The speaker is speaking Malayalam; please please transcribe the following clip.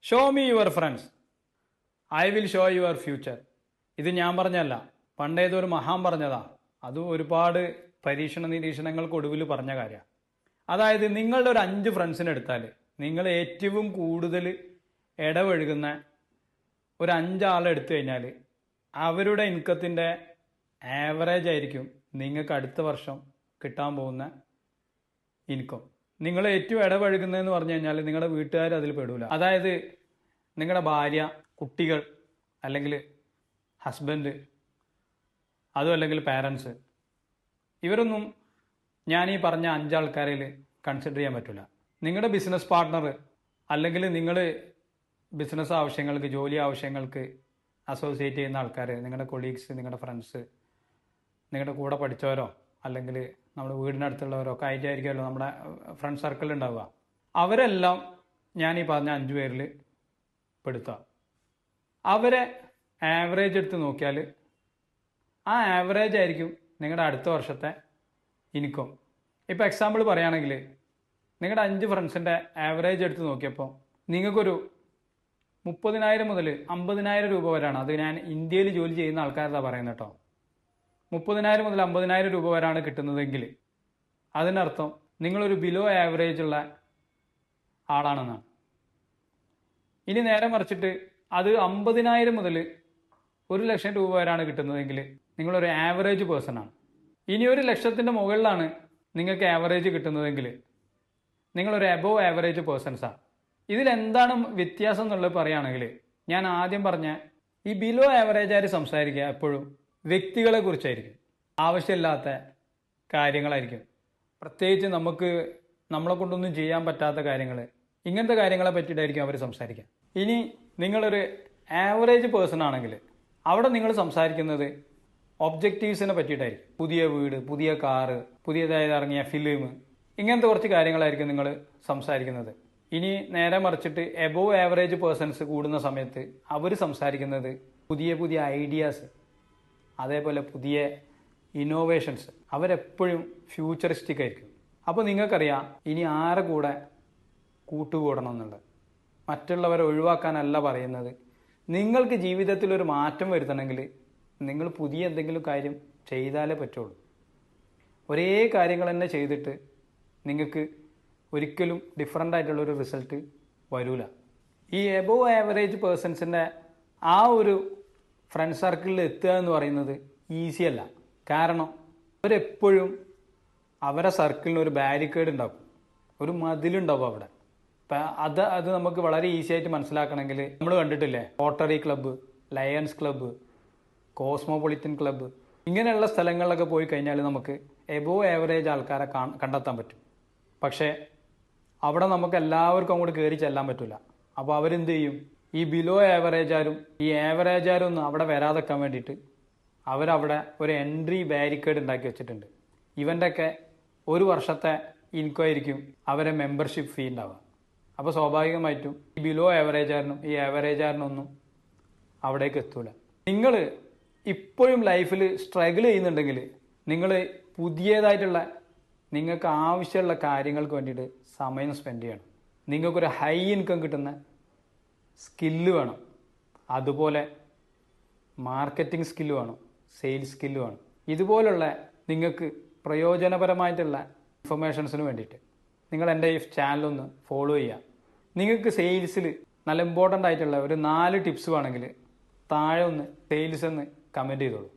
Show me your friends, I will show your future. ഇത് ഞാൻ പറഞ്ഞല്ല, പണ്ടേതൊരു മഹാൻ പറഞ്ഞതാ. അത് ഒരുപാട് പരീക്ഷണ നിരീക്ഷണങ്ങൾക്ക് ഒടുവിൽ പറഞ്ഞ കാര്യമാണ്. അതായത് നിങ്ങളുടെ ഒരു 5 ഫ്രണ്ട്സിനെ എടുത്താൽ നിങ്ങൾ ഏറ്റവും കൂടുതൽ ഇടപഴകുന്ന ഒരു 5 ആളെ എടുത്തു കഴിഞ്ഞാൽ അവരുടെ ഇൻകത്തിൻ്റെ ആവറേജ് ആയിരിക്കും നിങ്ങൾക്ക് അടുത്ത വർഷം കിട്ടാൻ പോകുന്ന ഇൻകം. നിങ്ങൾ ഏറ്റവും ഇടപഴകുന്നതെന്ന് പറഞ്ഞു കഴിഞ്ഞാൽ നിങ്ങളുടെ വീട്ടുകാർ അതിൽ പെടൂല. അതായത് നിങ്ങളുടെ ഭാര്യ, കുട്ടികൾ, അല്ലെങ്കിൽ ഹസ്ബൻഡ്, അതും അല്ലെങ്കിൽ പാരൻസ്, ഇവരൊന്നും ഞാൻ ഈ പറഞ്ഞ 5 ആൾക്കാരിൽ കൺസിഡർ ചെയ്യാൻ പറ്റില്ല. നിങ്ങളുടെ ബിസിനസ് പാർട്ട്ണർ, അല്ലെങ്കിൽ നിങ്ങൾ ബിസിനസ് ആവശ്യങ്ങൾക്ക്, ജോലി ആവശ്യങ്ങൾക്ക് അസോസിയേറ്റ് ചെയ്യുന്ന ആൾക്കാർ, നിങ്ങളുടെ കൊളീഗ്സ്, നിങ്ങളുടെ ഫ്രണ്ട്സ്, നിങ്ങളുടെ കൂടെ പഠിച്ചവരോ അല്ലെങ്കിൽ നമ്മുടെ വീടിനടുത്തുള്ളവരോ ഒക്കെ ആയിട്ടായിരിക്കുമല്ലോ നമ്മുടെ ഫ്രണ്ട് സർക്കിൾ ഉണ്ടാവുക. അവരെല്ലാം ഞാൻ ഈ പറഞ്ഞ 5 പേരിൽ പെടുത്തുക. അവരെ ആവറേജ് എടുത്ത് നോക്കിയാൽ ആ ആവറേജ് ആയിരിക്കും നിങ്ങളുടെ അടുത്ത വർഷത്തെ ഇൻകം. ഇപ്പോൾ എക്സാമ്പിൾ പറയുകയാണെങ്കിൽ നിങ്ങളുടെ 5 ഫ്രണ്ട്സിൻ്റെ ആവറേജ് എടുത്ത് നോക്കിയപ്പോൾ നിങ്ങൾക്കൊരു 30,000 മുതൽ 50,000 രൂപ വരെയാണ്. അത് ഞാൻ ഇന്ത്യയിൽ ജോലി ചെയ്യുന്ന ആൾക്കാരതാണ് പറയുന്നത് കേട്ടോ. 30,000 മുതൽ 50,000 രൂപ വരെയാണ് കിട്ടുന്നതെങ്കിൽ അതിനർത്ഥം നിങ്ങളൊരു ബിലോ ആവറേജ് ഉള്ള ആളാണെന്നാണ്. ഇനി നേരെ മറിച്ചിട്ട് അത് 50,000 മുതൽ 1,00,000 രൂപ വരെയാണ് കിട്ടുന്നതെങ്കിൽ നിങ്ങളൊരു ആവറേജ് പേഴ്സൺ ആണ്. ഇനി 1,00,000ൻ്റെ മുകളിലാണ് നിങ്ങൾക്ക് ആവറേജ് കിട്ടുന്നതെങ്കിൽ നിങ്ങളൊരു എബോവ് ആവറേജ് പേഴ്സൺസാണ്. ഇതിലെന്താണ് വ്യത്യാസം എന്നുള്ളത് പറയുകയാണെങ്കിൽ ഞാൻ ആദ്യം പറഞ്ഞ ഈ ബിലോ ആവറേജ് ആയിട്ട് സംസാരിക്കുക എപ്പോഴും വ്യക്തികളെ കുറിച്ചായിരിക്കും. ആവശ്യമില്ലാത്ത കാര്യങ്ങളായിരിക്കും. പ്രത്യേകിച്ച് നമ്മളെ കൊണ്ടൊന്നും ചെയ്യാൻ പറ്റാത്ത കാര്യങ്ങൾ, ഇങ്ങനത്തെ കാര്യങ്ങളെ പറ്റിയിട്ടായിരിക്കും അവർ സംസാരിക്കുക. ഇനി നിങ്ങളൊരു ആവറേജ് പേഴ്സൺ ആണെങ്കിൽ അവിടെ നിങ്ങൾ സംസാരിക്കുന്നത് ഒബ്ജക്റ്റീവ്സിനെ പറ്റിയിട്ടായിരിക്കും. പുതിയ വീട്, പുതിയ കാറ്, പുതിയതായി ഇറങ്ങിയ ഫിലിം, ഇങ്ങനത്തെ കുറച്ച് കാര്യങ്ങളായിരിക്കും നിങ്ങൾ സംസാരിക്കുന്നത്. ഇനി നേരെ മറിച്ചിട്ട് എബോവ് ആവറേജ് പേഴ്സൺസ് കൂടുന്ന സമയത്ത് അവർ സംസാരിക്കുന്നത് പുതിയ പുതിയ ഐഡിയാസ്, അതേപോലെ പുതിയ ഇന്നോവേഷൻസ്. അവരെപ്പോഴും ഫ്യൂച്ചറിസ്റ്റിക് ആയിരിക്കും. അപ്പോൾ നിങ്ങൾക്കറിയാം ഇനി ആരെ കൂടെ കൂട്ടുകൂടണം എന്നുള്ളത്. മറ്റുള്ളവരെ ഒഴിവാക്കാനല്ല പറയുന്നത്. നിങ്ങൾക്ക് ജീവിതത്തിൽ ഒരു മാറ്റം വരുത്തണമെങ്കിൽ നിങ്ങൾ പുതിയ എന്തെങ്കിലും കാര്യം ചെയ്താലേ പറ്റുള്ളൂ. ഒരേ കാര്യങ്ങൾ തന്നെ ചെയ്തിട്ട് നിങ്ങൾക്ക് ഒരിക്കലും ഡിഫറൻ്റ് ആയിട്ടുള്ളൊരു റിസൾട്ട് വരില്ല. ഈ എബോവ് ആവറേജ് പേഴ്സൺസിൻ്റെ ആ ഒരു ഫ്രണ്ട് സർക്കിളിൽ എത്തുക എന്ന് പറയുന്നത് ഈസി അല്ല. കാരണം അവരെപ്പോഴും അവരെ സർക്കിളിന് ഒരു ബാരിക്കേഡ് ഉണ്ടാക്കും, ഒരു മതിലുണ്ടാവും അവിടെ. അപ്പം അത് നമുക്ക് വളരെ ഈസി ആയിട്ട് മനസ്സിലാക്കണമെങ്കിൽ നമ്മൾ കണ്ടിട്ടില്ലേ, rotary club, lions club, cosmopolitan club, ഇങ്ങനെയുള്ള സ്ഥലങ്ങളിലൊക്കെ പോയി കഴിഞ്ഞാൽ നമുക്ക് എബോവ് ആവറേജ് ആൾക്കാരെ കണ്ടെത്താൻ പറ്റും. പക്ഷേ അവിടെ നമുക്ക് എല്ലാവർക്കും അങ്ങോട്ട് കയറി ചെല്ലാൻ പറ്റില്ല. അപ്പോൾ അവരെന്ത് ചെയ്യും, ഈ ബിലോ ആവറേജാരും ഈ ആവറേജാരും ഒന്നും അവിടെ വരാതെക്കാൻ വേണ്ടിയിട്ട് അവരവിടെ ഒരു എൻട്രി ബാരിക്കേഡ് ഉണ്ടാക്കി വെച്ചിട്ടുണ്ട്. ഇവൻ്റെയൊക്കെ 1 വർഷത്തെ ഇൻകം ആയിരിക്കും അവരെ മെമ്പർഷിപ്പ് ഫീ ഉണ്ടാവുക. അപ്പോൾ സ്വാഭാവികമായിട്ടും ഈ ബിലോ ആവറേജാരനും ഈ ആവറേജാരനൊന്നും അവിടേക്ക് എത്തൂല. നിങ്ങൾ ഇപ്പോഴും ലൈഫിൽ സ്ട്രഗിൾ ചെയ്യുന്നുണ്ടെങ്കിൽ നിങ്ങൾ പുതിയതായിട്ടുള്ള നിങ്ങൾക്ക് ആവശ്യമുള്ള കാര്യങ്ങൾക്ക് വേണ്ടിയിട്ട് സമയം സ്പെൻഡ് ചെയ്യണം. നിങ്ങൾക്കൊരു ഹൈ ഇൻകം കിട്ടുന്ന സ്കില്ല് വേണം, അതുപോലെ മാർക്കറ്റിംഗ് സ്കില്ല് വേണം, സെയിൽസ് സ്കില്ല് വേണം. ഇതുപോലുള്ള നിങ്ങൾക്ക് പ്രയോജനപരമായിട്ടുള്ള ഇൻഫർമേഷൻസിന് വേണ്ടിയിട്ട് നിങ്ങൾ എൻ്റെ ഈ ചാനലൊന്ന് ഫോളോ ചെയ്യുക. നിങ്ങൾക്ക് സെയിൽസിൽ നല്ല ഇമ്പോർട്ടൻ്റ് ആയിട്ടുള്ള ഒരു 4 ടിപ്സ് വേണമെങ്കിൽ താഴെ ഒന്ന് സെയിൽസ് എന്ന് കമൻറ്റ് ചെയ്തോളൂ.